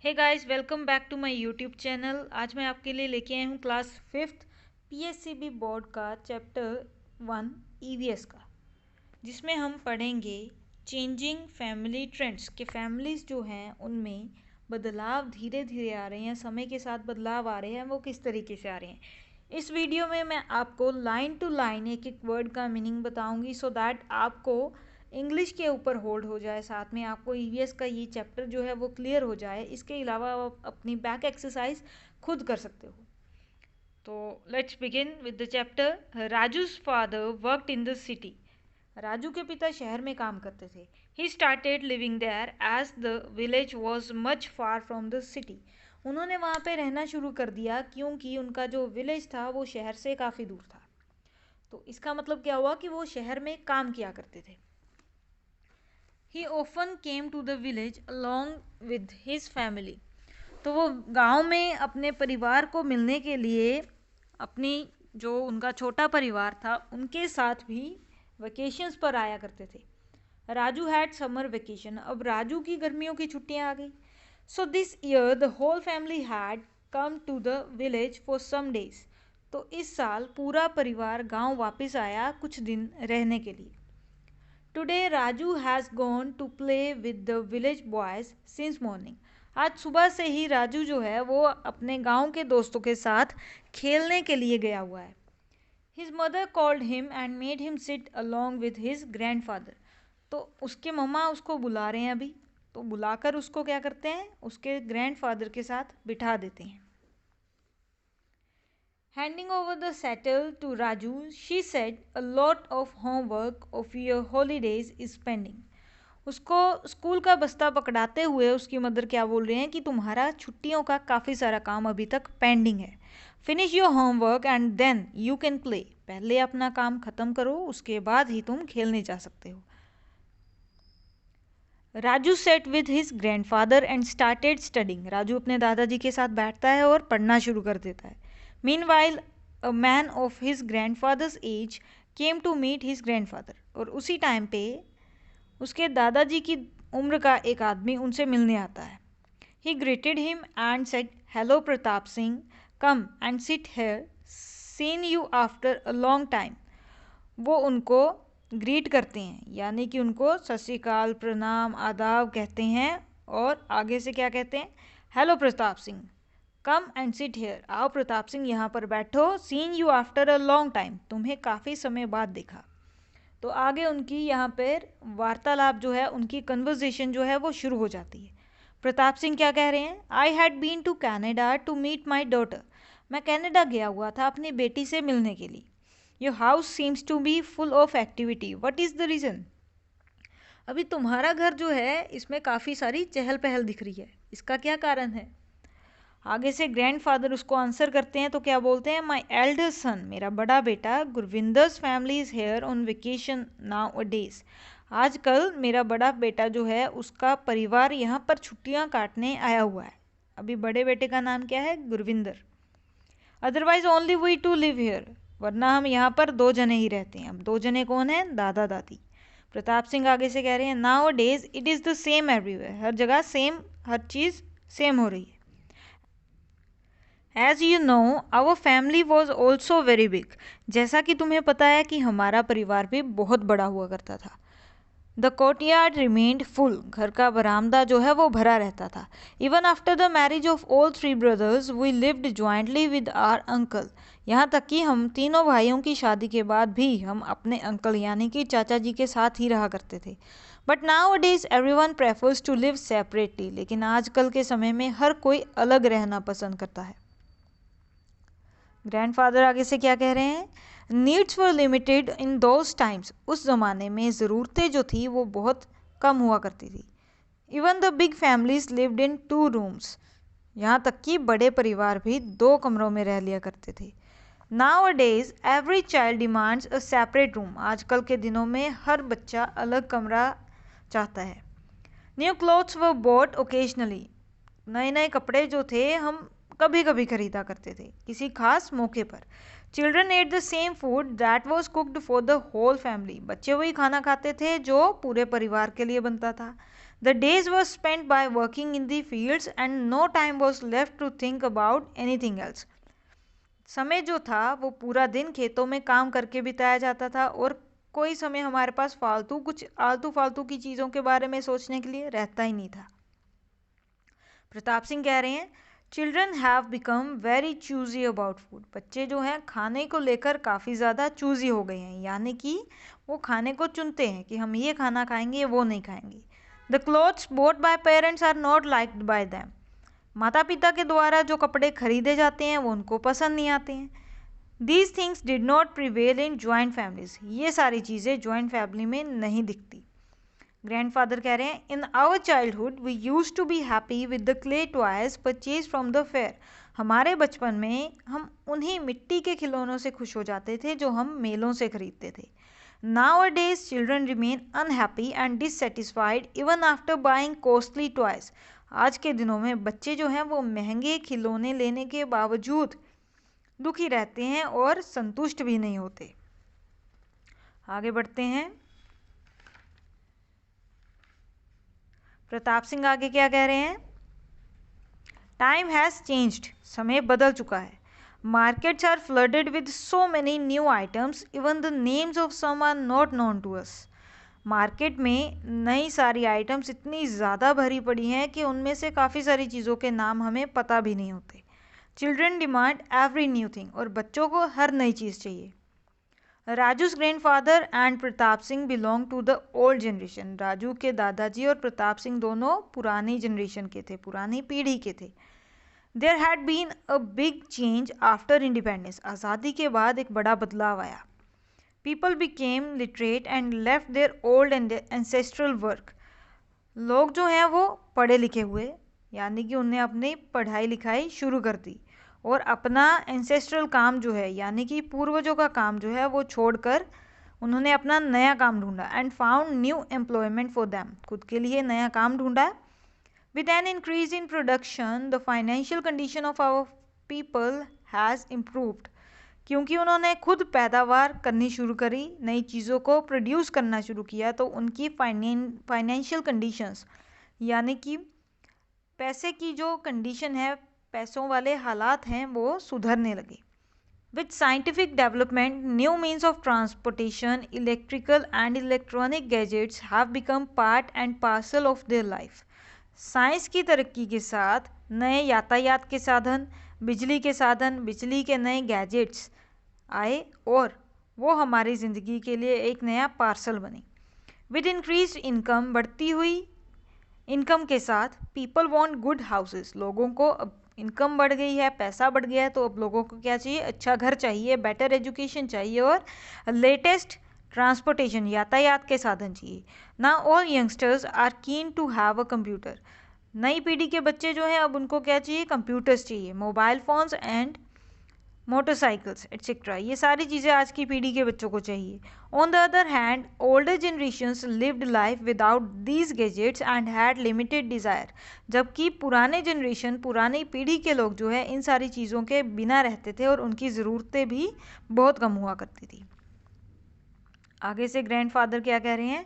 Hey guys, welcome back to my YouTube channel. आज मैं आपके लिए लेके आई हूँ क्लास 5th पीएससीबी बोर्ड का चैप्टर 1 ईवीएस का, जिसमें हम पढ़ेंगे चेंजिंग फैमिली ट्रेंड्स के फैमिलीज़ जो हैं उनमें बदलाव धीरे धीरे आ रहे हैं, समय के साथ बदलाव आ रहे हैं, वो किस तरीके से आ रहे हैं। इस वीडियो में मैं आपको लाइन टू लाइन एक एक वर्ड का मीनिंग बताऊंगी सो दैट आपको इंग्लिश के ऊपर होल्ड हो जाए, साथ में आपको ईवीएस का ये चैप्टर जो है वो क्लियर हो जाए। इसके अलावा आप अपनी बैक एक्सरसाइज खुद कर सकते हो। तो let's begin with the chapter. Raju's father worked in the city. Raju के पिता शहर में काम करते थे। He started living there as the village was much far from the city. उन्होंने वहाँ पे रहना शुरू कर दिया क्योंकि उनका जो विलेज था वो शहर से काफ़ी दूर था। तो इसका मतलब क्या हुआ कि वो शहर में काम किया करते थे। He often came to the village along with his family. तो वो गांव में अपने परिवार को मिलने के लिए अपनी जो उनका छोटा परिवार था उनके साथ भी वेकेशंस पर आया करते थे। Raju had summer vacation. अब राजू की गर्मियों की छुट्टियां आ गई। So this year the whole family had come to the village for some days. तो इस साल पूरा परिवार गांव वापस आया कुछ दिन रहने के लिए। Today Raju has gone to play with the village boys since morning. आज सुबह से ही राजू जो है वो अपने गांव के दोस्तों के साथ खेलने के लिए गया हुआ है। His mother called him and made him sit along with his grandfather. तो उसके मम्मा उसको बुला रहे हैं अभी, तो बुलाकर उसको क्या करते हैं, उसके ग्रैंडफादर के साथ बिठा देते हैं। Handing over the settle to Raju, she said, "A lot of homework of your holidays is pending." उसको स्कूल का बस्ता पकड़ाते हुए उसकी मदर क्या बोल रहे हैं कि तुम्हारा छुट्टियों का काफ़ी सारा काम अभी तक पेंडिंग है। Finish your homework and then you can play. पहले अपना काम ख़त्म करो, उसके बाद ही तुम खेलने जा सकते हो। Raju set with his grandfather and started studying. Raju अपने दादाजी के साथ बैठता है और पढ़ना शुरू कर देता है। Meanwhile a man of his grandfather's age came to meet his grandfather. और उसी टाइम पे उसके दादाजी की उम्र का एक आदमी उनसे मिलने आता है। ही greeted him and said, hello Pratap Singh, come and sit here, seen you after a long time. वो उनको ग्रीट करते हैं, यानी कि उनको सत श्री अकाल, प्रणाम, आदाब कहते हैं और आगे से क्या कहते हैं, hello Pratap Singh, come and sit here, आओ प्रताप सिंह यहाँ पर बैठो, seen you after a long time, तुम्हें काफ़ी समय बाद देखा। तो आगे उनकी यहाँ पर वार्तालाप जो है, उनकी कन्वर्जेशन जो है वो शुरू हो जाती है। प्रताप सिंह क्या कह रहे हैं, I had been to Canada to meet my daughter. मैं कनाडा गया हुआ था अपनी बेटी से मिलने के लिए। Your house seems to be full of activity, what is the reason. अभी तुम्हारा घर जो है इसमें काफ़ी सारी चहल पहल दिख रही है, इसका क्या कारण है। आगे से ग्रैंडफादर उसको आंसर करते हैं तो क्या बोलते हैं, माई एल्डर सन, मेरा बड़ा बेटा, Gurvinder's family is here on vacation nowadays. आजकल मेरा बड़ा बेटा जो है उसका परिवार यहाँ पर छुट्टियाँ काटने आया हुआ है। अभी बड़े बेटे का नाम क्या है, Gurvinder. Otherwise only we two live here, वरना हम यहाँ पर 2 जने ही रहते हैं। अब 2 जने कौन हैं, दादा दादी। प्रताप सिंह आगे से कह रहे हैं, nowadays it is the same everywhere, हर जगह सेम, हर चीज़ सेम हो रही है। As you know our family was also very big. जैसा कि तुम्हें पता है कि हमारा परिवार भी बहुत बड़ा हुआ करता था। द कोर्टयार्ड रिमेन्ड फुल, घर का बरामदा जो है वो भरा रहता था। Even after the marriage of all 3 brothers we lived jointly with our uncle. यहाँ तक कि हम तीनों भाइयों की शादी के बाद भी हम अपने अंकल यानी कि चाचा जी के साथ ही रहा करते थे। But now days every one prefers to live separately, लेकिन आजकल के समय में हर कोई अलग रहना पसंद करता है। ग्रैंडफादर आगे से क्या कह रहे हैं, needs were limited in those times. उस ज़माने में ज़रूरतें जो थी वो बहुत कम हुआ करती थी। Even the big families lived in 2 rooms. यहाँ तक कि बड़े परिवार भी 2 कमरों में रह लिया करते थे। Now a days every child demands a separate room. आजकल के दिनों में हर बच्चा अलग कमरा चाहता है। New clothes were bought occasionally. नए नए कपड़े जो थे हम कभी कभी खरीदा करते थे, किसी खास मौके पर। Children ate the same food that was cooked for the whole family. बच्चे वही खाना खाते थे जो पूरे परिवार के लिए बनता था। The days was spent by working in the fields and no time was left to think about anything else. समय जो था वो पूरा दिन खेतों में काम करके बिताया जाता था और कोई समय हमारे पास कुछ आलतू फालतू की चीज़ों के बारे में सोचने के लिए रहता ही नहीं था। प्रताप सिंह कह रहे हैं children have become very choosy about food. बच्चे जो हैं खाने को लेकर काफ़ी ज़्यादा चूजी हो गए हैं, यानी कि वो खाने को चुनते हैं कि हम ये खाना खाएंगे वो नहीं खाएंगे। The clothes bought by parents are not liked by them. माता पिता के द्वारा जो कपड़े खरीदे जाते हैं वो उनको पसंद नहीं आते हैं। These things did not prevail in joint families. ये सारी चीज़ें ज्वाइंट फैमिली में नहीं दिखती। ग्रैंडफादर कह रहे हैं in our childhood we use to be happy with the clay toys purchase from the fair. हमारे बचपन में हम उन्हीं मिट्टी के खिलौनों से खुश हो जाते थे जो हम मेलों से खरीदते थे। Nowadays children remain unhappy and dissatisfied even after buying costly toys. आज के दिनों में बच्चे जो हैं वो महंगे खिलौने लेने के बावजूद दुखी रहते हैं और संतुष्ट भी नहीं होते। आगे बढ़ते हैं। प्रताप सिंह आगे क्या कह रहे हैं? Time has changed. समय बदल चुका है। Markets are flooded with so many new items, even the names of some are not known to us. Market में नई सारी आइटम्स इतनी ज़्यादा भरी पड़ी हैं कि उनमें से काफ़ी सारी चीज़ों के नाम हमें पता भी नहीं होते। Children demand every new thing. और बच्चों को हर नई चीज़ चाहिए। Raju's grandfather and Pratap Singh belong to the old generation. Raju के दादाजी और प्रताप सिंह दोनों पुरानी जनरेशन के थे, पुरानी पीढ़ी के थे। There had been a big change after independence. आज़ादी के बाद एक बड़ा बदलाव आया। People became literate and left their old and ancestral work. लोग जो हैं वो पढ़े लिखे हुए, यानी कि उन्हें अपनी पढ़ाई लिखाई शुरू कर दी और अपना ancestral काम जो है यानी कि पूर्वजों का काम जो है वो छोड़कर उन्होंने अपना नया काम ढूंढा and found new employment for them. खुद के लिए नया काम ढूंढा। With an increase in production, the financial condition of our people has improved. क्योंकि उन्होंने खुद पैदावार करनी शुरू करी, नई चीज़ों को प्रोड्यूस करना शुरू किया, तो उनकी फाइनेंशियल कंडीशंस यानी कि पैसे की जो कंडीशन है, पैसों वाले हालात हैं, वो सुधरने लगे। With scientific development, new means of transportation, electrical and electronic gadgets have become part and parcel of their life. Science की तरक्की के साथ नए यातायात के साधन, बिजली के साधन, बिजली के नए गैजेट्स आए और वो हमारी ज़िंदगी के लिए एक नया पार्सल बने। विद इंक्रीज इनकम, बढ़ती हुई इनकम के साथ पीपल वांट गुड हाउसेस। लोगों को अब इनकम बढ़ गई है, पैसा बढ़ गया है, तो अब लोगों को क्या चाहिए? अच्छा घर चाहिए, बेटर एजुकेशन चाहिए और लेटेस्ट ट्रांसपोर्टेशन यातायात के साधन चाहिए। ना all youngsters are keen to have a computer. नई पीढ़ी के बच्चे जो हैं अब उनको क्या चाहिए? कंप्यूटर्स चाहिए, mobile phones and motorcycles etcetera. ये सारी चीज़ें आज की पीढ़ी के बच्चों को चाहिए। On the other hand older generations lived life without these gadgets and had limited desire. जबकि पुराने जनरेशन, पुरानी पीढ़ी के लोग जो है इन सारी चीज़ों के बिना रहते थे और उनकी ज़रूरतें भी बहुत कम हुआ करती थी। आगे से ग्रैंडफादर क्या कह रहे हैं?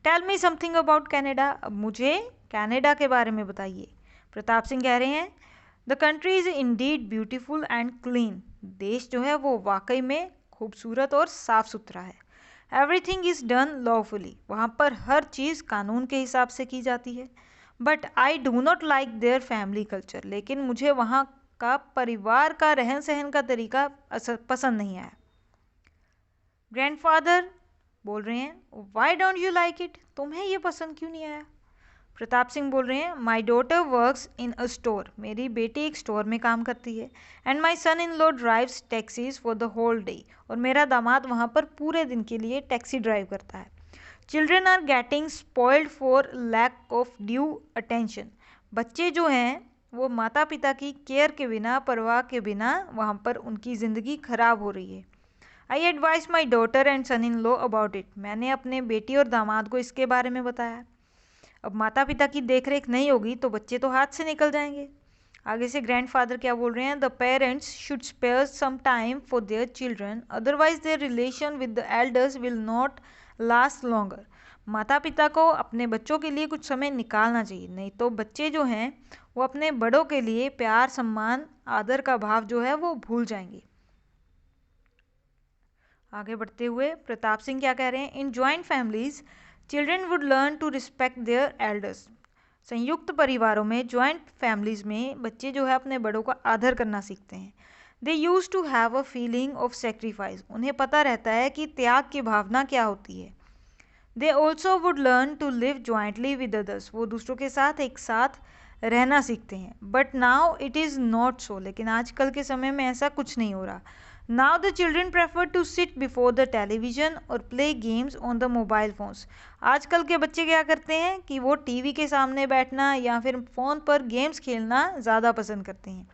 Tell me something about Canada. अब मुझे कनाडा के बारे में बताइए। प्रताप सिंह कह रहे हैं the country is Indeed beautiful and clean. देश जो है वो वाकई में खूबसूरत और साफ़ सुथरा है। Everything is done lawfully. वहाँ पर हर चीज़ कानून के हिसाब से की जाती है। But I do not like their family culture. लेकिन मुझे वहाँ का परिवार का रहन सहन का तरीका पसंद नहीं आया। ग्रैंडफादर बोल रहे हैं why don't you like it? तुम्हें ये पसंद क्यों नहीं आया? प्रताप सिंह बोल रहे हैं my daughter works in a store. मेरी बेटी एक स्टोर में काम करती है। And my son in law drives taxis for the whole day. और मेरा दामाद वहाँ पर पूरे दिन के लिए टैक्सी ड्राइव करता है। Children are getting spoiled for lack of due attention. बच्चे जो हैं वो माता पिता की केयर के बिना, परवाह के बिना वहाँ पर उनकी ज़िंदगी खराब हो रही है। I advise my daughter and son in law about it. मैंने अपने बेटी और दामाद को इसके बारे में बताया। अब माता पिता की देखरेख नहीं होगी तो बच्चे तो हाथ से निकल जाएंगे। आगे से ग्रैंडफादर क्या बोल रहे हैं? The parents should spare some time for their children, otherwise their relation with the elders will not last longer. माता पिता को अपने बच्चों के लिए कुछ समय निकालना चाहिए, नहीं तो बच्चे जो हैं वो अपने बड़ों के लिए प्यार, सम्मान, आदर का भाव जो है वो भूल जाएंगे। आगे बढ़ते हुए प्रताप सिंह क्या कह रहे हैं, in joint families children would learn to respect their elders. संयुक्त परिवारों में, जॉइंट फैमिलीज में बच्चे जो है अपने बड़ों का आदर करना सीखते हैं। They use to have a feeling of sacrifice, उन्हें पता रहता है कि त्याग की भावना क्या होती है। They also would learn to live jointly with others, वो दूसरों के साथ एक साथ रहना सीखते हैं। But now it is not so, लेकिन आजकल के समय में ऐसा कुछ नहीं हो रहा। Now the children prefer to sit before the television और play games on the mobile phones. आजकल के बच्चे क्या करते हैं कि वो टीवी के सामने बैठना या फिर फ़ोन पर गेम्स खेलना ज़्यादा पसंद करते हैं।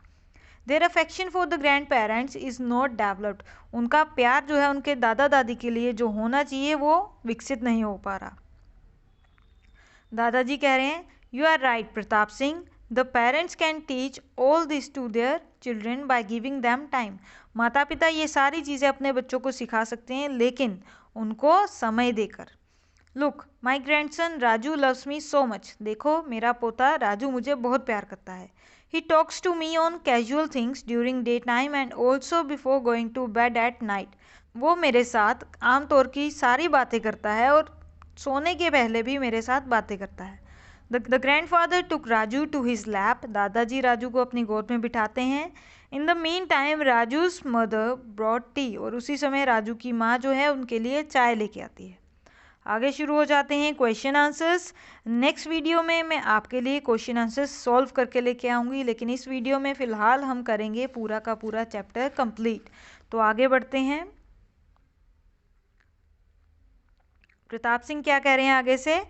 Their affection for the grand parents is not developed, उनका प्यार जो है उनके दादा दादी के लिए जो होना चाहिए वो विकसित नहीं हो पा रहा। दादाजी कह रहे हैं, you are right Pratap Singh, the parents can teach all this to their children by giving them time. माता पिता ये सारी चीज़ें अपने बच्चों को सिखा सकते हैं, लेकिन उनको समय देकर। Look my grandson Raju loves me so much, देखो मेरा पोता राजू मुझे बहुत प्यार करता है। He talks to me on casual things during day time and also before going to bed at night. वो मेरे साथ आमतौर की सारी बातें करता है और सोने के पहले भी मेरे साथ बातें करता है। The grand father took Raju to his lap, दादाजी राजू को अपनी गोद में बिठाते हैं। In the mean time Raju's mother brought tea, और उसी समय राजू की माँ जो है उनके लिए चाय लेके आती है। आगे शुरू हो जाते हैं क्वेश्चन आंसर्स। नेक्स्ट वीडियो में मैं आपके लिए क्वेश्चन आंसर्स सॉल्व करके लेके आऊँगी, लेकिन इस वीडियो में फ़िलहाल हम करेंगे पूरा का पूरा चैप्टर कंप्लीट। तो आगे बढ़ते हैं। प्रताप सिंह क्या कह रहे हैं आगे से,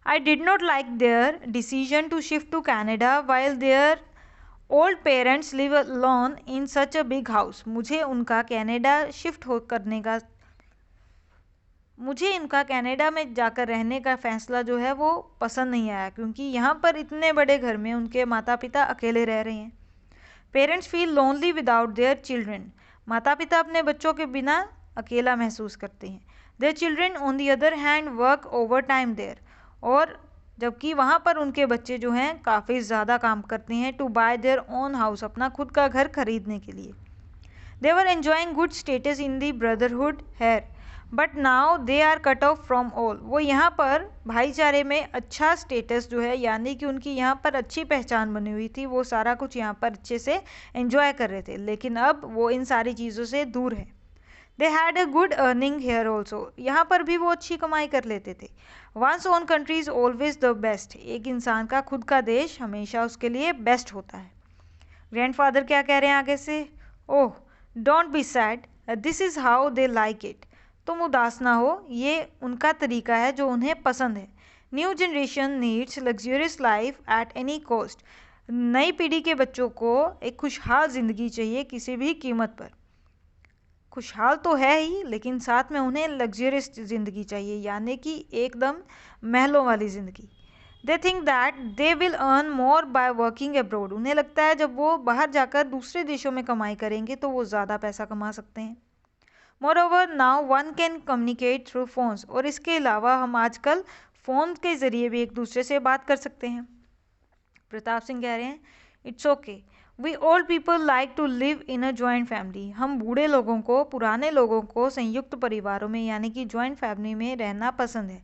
I did not like their decision to shift to Canada while their old parents live alone in such a big house. मुझे इनका कनाडा में जाकर रहने का फ़ैसला जो है वो पसंद नहीं आया, क्योंकि यहाँ पर इतने बड़े घर में उनके माता पिता अकेले रह रहे हैं। Parents feel lonely without their children, माता पिता अपने बच्चों के बिना अकेला महसूस करते हैं। Their children on the other hand work over time there, और जबकि वहाँ पर उनके बच्चे जो हैं काफ़ी ज़्यादा काम करते हैं to buy their own house, अपना खुद का घर खरीदने के लिए। They were enjoying good status in the brotherhood here, but now they are cut off from all. वो यहाँ पर भाईचारे में अच्छा स्टेटस जो है, यानी कि उनकी यहाँ पर अच्छी पहचान बनी हुई थी, वो सारा कुछ यहाँ पर अच्छे से एंजॉय कर रहे थे, लेकिन अब वो इन सारी चीज़ों से दूर है। They had a good earning here also, यहाँ पर भी वो अच्छी कमाई कर लेते थे। One's own country is always the best, एक इंसान का खुद का देश हमेशा उसके लिए बेस्ट होता है। ग्रैंडफादर क्या कह रहे हैं आगे से, oh don't be sad, this is how they like it. तुम उदास ना हो, ये उनका तरीका है जो उन्हें पसंद है। New generation needs luxurious life at any cost, नई पीढ़ी के बच्चों को एक खुशहाल ज़िंदगी चाहिए किसी भी कीमत पर। खुशहाल तो है ही, लेकिन साथ में उन्हें लग्जरियस ज़िंदगी चाहिए, यानी कि एकदम महलों वाली ज़िंदगी। They think that they will earn more by working abroad, उन्हें लगता है जब वो बाहर जाकर दूसरे देशों में कमाई करेंगे तो वो ज़्यादा पैसा कमा सकते हैं। Moreover now one can communicate through phones, और इसके अलावा हम आजकल फ़ोन के ज़रिए भी एक दूसरे से बात कर सकते हैं। प्रताप सिंह कह रहे हैं, it's okay, we old people like to live in a joint family. हम बूढ़े लोगों को, पुराने लोगों को संयुक्त परिवारों में यानी कि जॉइंट फैमिली में रहना पसंद है।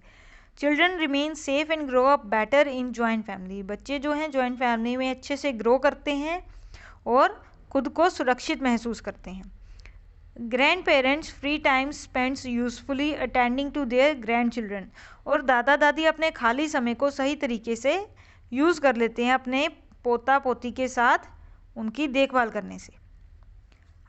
Children remain safe and grow up better in joint family, बच्चे जो हैं जॉइंट फैमिली में अच्छे से ग्रो करते हैं और खुद को सुरक्षित महसूस करते हैं। Grandparents free time spends usefully attending to their grandchildren, और दादा दादी अपने खाली समय को सही तरीके से यूज़ कर लेते हैं अपने पोता पोती के साथ उनकी देखभाल करने से।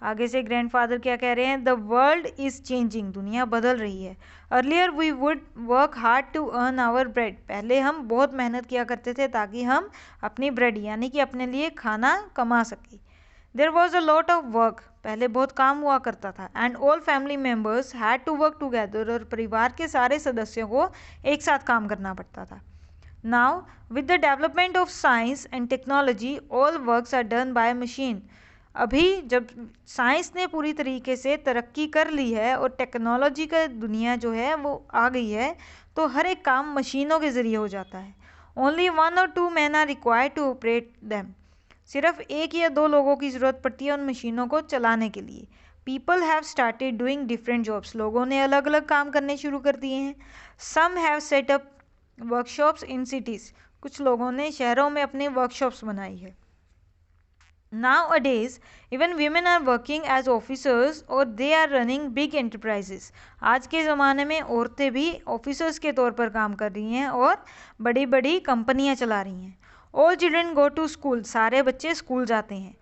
आगे से ग्रैंडफादर क्या कह रहे हैं, द वर्ल्ड इज़ चेंजिंग, दुनिया बदल रही है। Earlier we would work hard to earn our bread, पहले हम बहुत मेहनत किया करते थे ताकि हम अपनी ब्रेड यानी कि अपने लिए खाना कमा सकें। There was a lot of work, पहले बहुत काम हुआ करता था। And all family members had to work together, और परिवार के सारे सदस्यों को एक साथ काम करना पड़ता था। Now with the development of science and technology all works are done by machine, अभी जब साइंस ने पूरी तरीके से तरक्की कर ली है और टेक्नोलॉजी का दुनिया जो है वो आ गई है, तो हर एक काम मशीनों के ज़रिए हो जाता है। ओनली 1 और 2 man are required to operate them. सिर्फ 1 या 2 लोगों की ज़रूरत पड़ती है उन मशीनों को चलाने के लिए। People have started doing different jobs. लोगों ने अलग अलग काम करने शुरू कर दिए हैं। Some have set up workshops in cities. कुछ लोगों ने शहरों में अपने वर्कशॉप्स बनाई है। Nowadays, even women are working as officers और they are running big enterprises। आज के ज़माने में औरतें भी ऑफिसर्स के तौर पर काम कर रही हैं और बड़ी बड़ी कंपनियां चला रही हैं। All children go to school। सारे बच्चे स्कूल जाते हैं।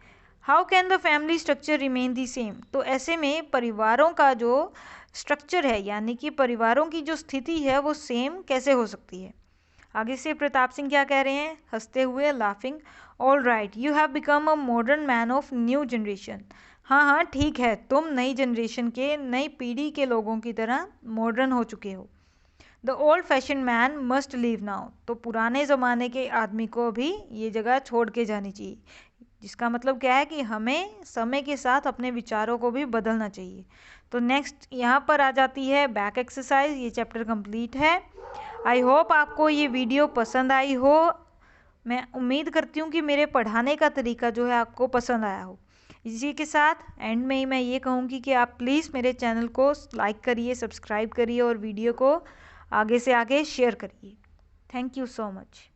How can the family structure remain the same? तो ऐसे में परिवारों का जो स्ट्रक्चर है, यानी कि परिवारों की जो स्थिति है वो सेम कैसे हो सकती है। आगे से प्रताप सिंह क्या कह रहे हैं, हंसते हुए, laughing. All right, you have become a modern man of new generation. हाँ हाँ ठीक है, तुम नई जनरेशन के, नई पीढ़ी के लोगों की तरह मॉडर्न हो चुके हो। The old fashion man must leave now. तो पुराने ज़माने के आदमी को भी ये जगह छोड़ के जानी चाहिए। जिसका मतलब क्या है कि हमें समय के साथ अपने विचारों को भी बदलना चाहिए। तो नेक्स्ट यहाँ पर आ जाती है बैक एक्सरसाइज। ये चैप्टर कंप्लीट है। आई होप आपको ये वीडियो पसंद आई हो। मैं उम्मीद करती हूँ कि मेरे पढ़ाने का तरीका जो है आपको पसंद आया हो। इसी के साथ एंड में ही मैं ये कहूँगी कि आप प्लीज़ मेरे चैनल को लाइक करिए, सब्सक्राइब करिए और वीडियो को आगे से आगे शेयर करिए। Thank you so much.